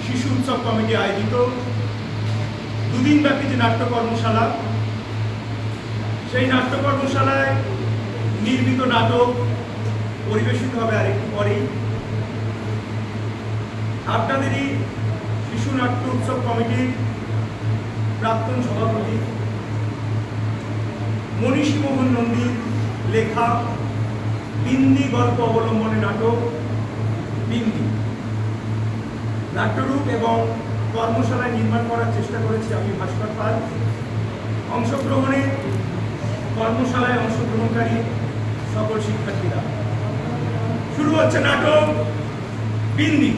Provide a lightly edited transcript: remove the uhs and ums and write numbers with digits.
শিশু উৎসব কমিটি আয়োজিত দুদিনব্যাপী যে নাট্য কর্মশালা, সেই নাট্য কর্মশালায় নির্মিত নাটক পরিবেশিত হবে আরেকটু পরেই। আপনাদেরই শিশু নাট্য উৎসব কমিটির প্রাক্তন সভাপতি মনীষী মোহন নন্দীর লেখা বিন্দি গল্প অবলম্বনে নাটক বিন্দি নাট্যরূপ এবং কর্মশালায় নির্মাণ করার চেষ্টা করেছি আমি, ভাস্কর পাল। অংশগ্রহণে কর্মশালায় অংশগ্রহণকারী সকল শিক্ষার্থীরা। শুরু হচ্ছে নাটক বিন্দি।